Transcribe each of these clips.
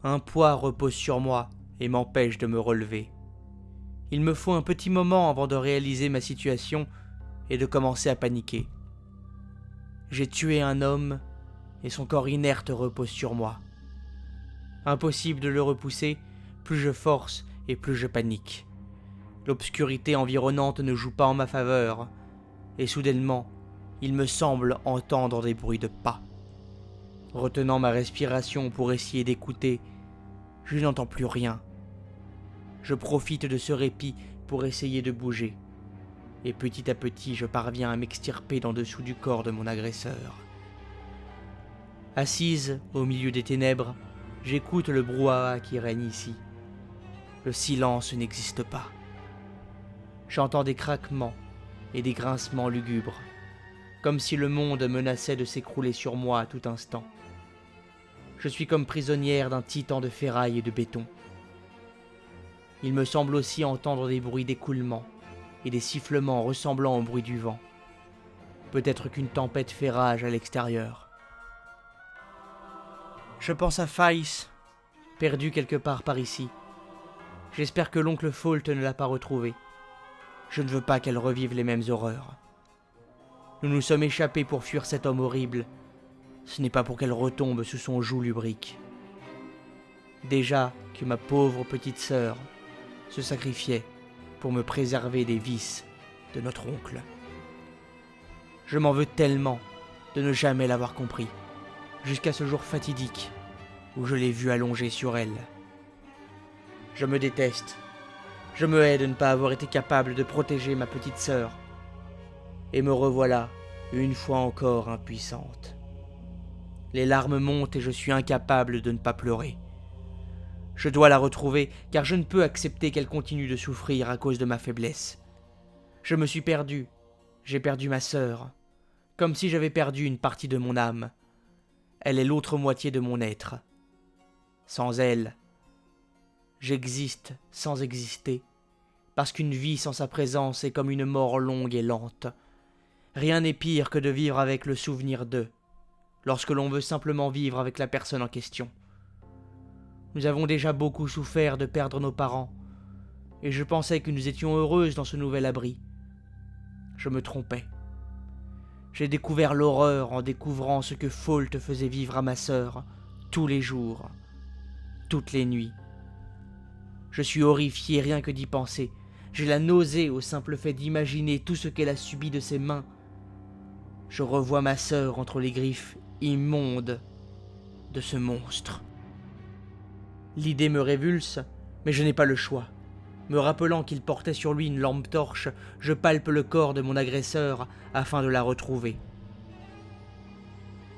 Un poids repose sur moi et m'empêche de me relever. Il me faut un petit moment avant de réaliser ma situation et de commencer à paniquer. J'ai tué un homme et son corps inerte repose sur moi. Impossible de le repousser, plus je force et plus je panique. L'obscurité environnante ne joue pas en ma faveur, et soudainement, il me semble entendre des bruits de pas. Retenant ma respiration pour essayer d'écouter, je n'entends plus rien. Je profite de ce répit pour essayer de bouger, et petit à petit je parviens à m'extirper d'en dessous du corps de mon agresseur. Assise au milieu des ténèbres, j'écoute le brouhaha qui règne ici. Le silence n'existe pas. J'entends des craquements et des grincements lugubres, comme si le monde menaçait de s'écrouler sur moi à tout instant. Je suis comme prisonnière d'un titan de ferraille et de béton. Il me semble aussi entendre des bruits d'écoulement et des sifflements ressemblant au bruit du vent. Peut-être qu'une tempête fait rage à l'extérieur. Je pense à Faïs, perdu quelque part par ici. J'espère que l'oncle Fault ne l'a pas retrouvée. Je ne veux pas qu'elle revive les mêmes horreurs. Nous nous sommes échappés pour fuir cet homme horrible. Ce n'est pas pour qu'elle retombe sous son joug lubrique. Déjà que ma pauvre petite sœur se sacrifiait pour me préserver des vices de notre oncle. Je m'en veux tellement de ne jamais l'avoir compris, jusqu'à ce jour fatidique où je l'ai vue allongée sur elle. Je me déteste. Je me hais de ne pas avoir été capable de protéger ma petite sœur. Et me revoilà, une fois encore, impuissante. Les larmes montent et je suis incapable de ne pas pleurer. Je dois la retrouver, car je ne peux accepter qu'elle continue de souffrir à cause de ma faiblesse. Je me suis perdu. J'ai perdu ma sœur. Comme si j'avais perdu une partie de mon âme. Elle est l'autre moitié de mon être. Sans elle, j'existe sans exister, parce qu'une vie sans sa présence est comme une mort longue et lente. Rien n'est pire que de vivre avec le souvenir d'eux, lorsque l'on veut simplement vivre avec la personne en question. Nous avons déjà beaucoup souffert de perdre nos parents, et je pensais que nous étions heureuses dans ce nouvel abri. Je me trompais. J'ai découvert l'horreur en découvrant ce que Fault faisait vivre à ma sœur, tous les jours, toutes les nuits. Je suis horrifié rien que d'y penser. J'ai la nausée au simple fait d'imaginer tout ce qu'elle a subi de ses mains. Je revois ma sœur entre les griffes immondes de ce monstre. L'idée me révulse, mais je n'ai pas le choix. Me rappelant qu'il portait sur lui une lampe torche, je palpe le corps de mon agresseur afin de la retrouver.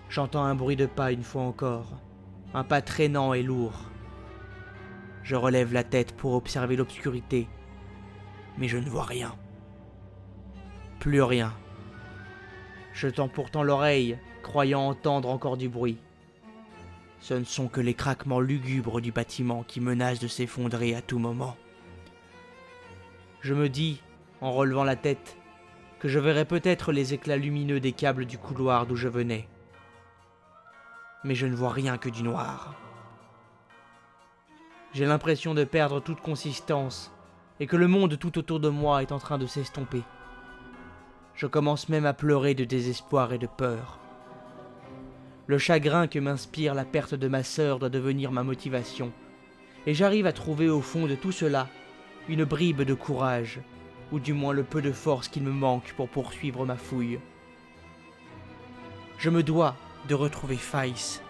J'entends un bruit de pas une fois encore, un pas traînant et lourd. Je relève la tête pour observer l'obscurité, mais je ne vois rien. Plus rien. Je tends pourtant l'oreille, croyant entendre encore du bruit. Ce ne sont que les craquements lugubres du bâtiment qui menacent de s'effondrer à tout moment. Je me dis, en relevant la tête, que je verrais peut-être les éclats lumineux des câbles du couloir d'où je venais. Mais je ne vois rien que du noir. J'ai l'impression de perdre toute consistance et que le monde tout autour de moi est en train de s'estomper. Je commence même à pleurer de désespoir et de peur. Le chagrin que m'inspire la perte de ma sœur doit devenir ma motivation, et j'arrive à trouver au fond de tout cela une bribe de courage, ou du moins le peu de force qu'il me manque pour poursuivre ma fouille. Je me dois de retrouver Faïs.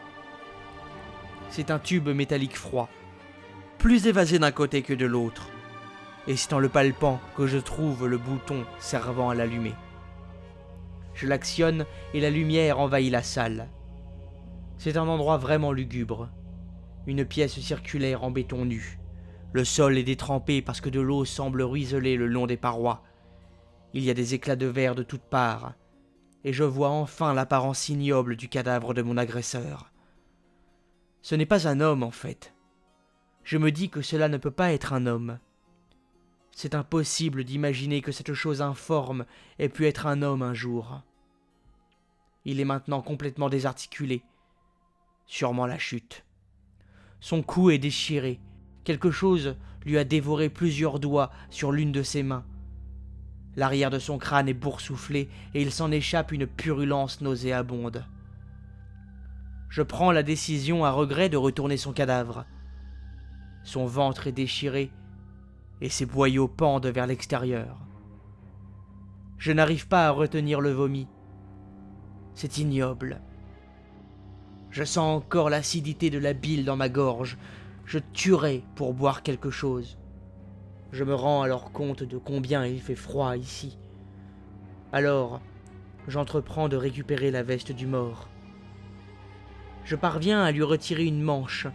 C'est un tube métallique froid, plus évasé d'un côté que de l'autre, et c'est en le palpant que je trouve le bouton servant à l'allumer. Je l'actionne et la lumière envahit la salle. C'est un endroit vraiment lugubre, une pièce circulaire en béton nu. Le sol est détrempé parce que de l'eau semble ruisseler le long des parois. Il y a des éclats de verre de toutes parts, et je vois enfin l'apparence ignoble du cadavre de mon agresseur. Ce n'est pas un homme en fait. Je me dis que cela ne peut pas être un homme. C'est impossible d'imaginer que cette chose informe ait pu être un homme un jour. Il est maintenant complètement désarticulé. Sûrement la chute. Son cou est déchiré. Quelque chose lui a dévoré plusieurs doigts sur l'une de ses mains. L'arrière de son crâne est boursouflé et il s'en échappe une purulence nauséabonde. Je prends la décision à regret de retourner son cadavre. Son ventre est déchiré et ses boyaux pendent vers l'extérieur. Je n'arrive pas à retenir le vomi. C'est ignoble. Je sens encore l'acidité de la bile dans ma gorge. Je tuerais pour boire quelque chose. Je me rends alors compte de combien il fait froid ici. Alors, j'entreprends de récupérer la veste du mort. Je parviens à lui retirer une manche,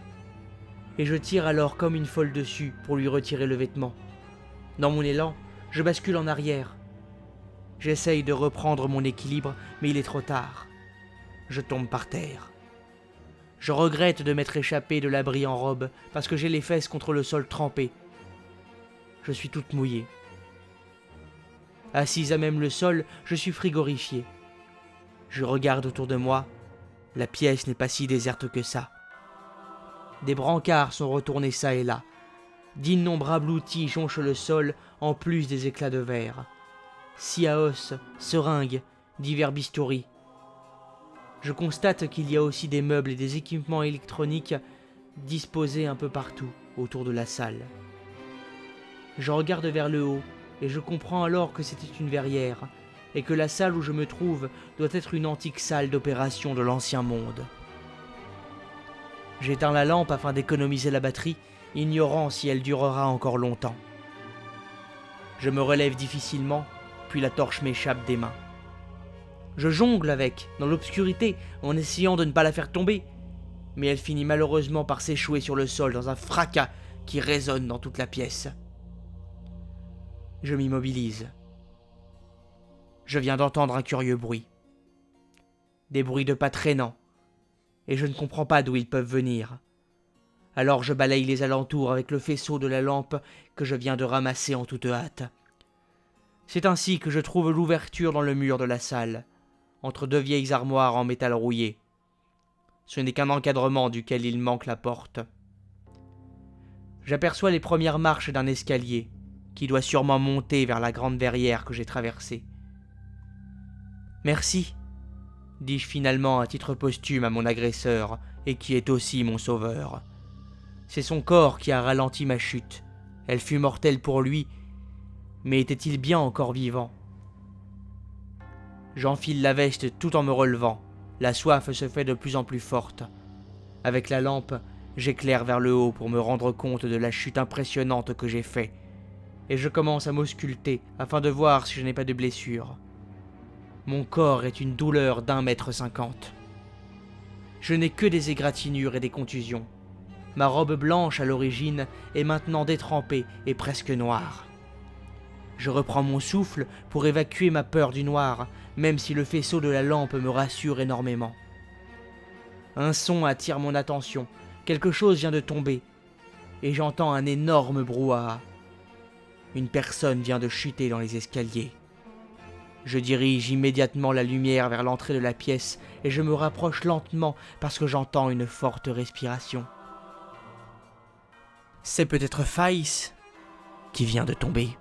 et je tire alors comme une folle dessus pour lui retirer le vêtement. Dans mon élan, je bascule en arrière. J'essaye de reprendre mon équilibre, mais il est trop tard. Je tombe par terre. Je regrette de m'être échappé de l'abri en robe, parce que j'ai les fesses contre le sol trempé. Je suis toute mouillée. Assise à même le sol, je suis frigorifié. Je regarde autour de moi. La pièce n'est pas si déserte que ça. Des brancards sont retournés çà et là. D'innombrables outils jonchent le sol, en plus des éclats de verre. Scie à os, seringues, divers bistouris. Je constate qu'il y a aussi des meubles et des équipements électroniques disposés un peu partout autour de la salle. Je regarde vers le haut et je comprends alors que c'était une verrière et que la salle où je me trouve doit être une antique salle d'opération de l'ancien monde. J'éteins la lampe afin d'économiser la batterie, ignorant si elle durera encore longtemps. Je me relève difficilement, puis la torche m'échappe des mains. Je jongle avec, dans l'obscurité, en essayant de ne pas la faire tomber, mais elle finit malheureusement par s'échouer sur le sol dans un fracas qui résonne dans toute la pièce. Je m'immobilise. Je viens d'entendre un curieux bruit. Des bruits de pas traînants, et je ne comprends pas d'où ils peuvent venir. Alors je balaye les alentours avec le faisceau de la lampe que je viens de ramasser en toute hâte. C'est ainsi que je trouve l'ouverture dans le mur de la salle, entre deux vieilles armoires en métal rouillé. Ce n'est qu'un encadrement duquel il manque la porte. J'aperçois les premières marches d'un escalier, qui doit sûrement monter vers la grande verrière que j'ai traversée. « Merci », dis-je finalement à titre posthume à mon agresseur, et qui est aussi mon sauveur. C'est son corps qui a ralenti ma chute. Elle fut mortelle pour lui, mais était-il bien encore vivant ? J'enfile la veste tout en me relevant. La soif se fait de plus en plus forte. Avec la lampe, j'éclaire vers le haut pour me rendre compte de la chute impressionnante que j'ai faite, et je commence à m'ausculter afin de voir si je n'ai pas de blessure. Mon corps est une douleur d'1,50 m. Je n'ai que des égratignures et des contusions. Ma robe blanche à l'origine est maintenant détrempée et presque noire. Je reprends mon souffle pour évacuer ma peur du noir, même si le faisceau de la lampe me rassure énormément. Un son attire mon attention, quelque chose vient de tomber, et j'entends un énorme brouhaha. Une personne vient de chuter dans les escaliers. Je dirige immédiatement la lumière vers l'entrée de la pièce et je me rapproche lentement parce que j'entends une forte respiration. C'est peut-être Faïs qui vient de tomber.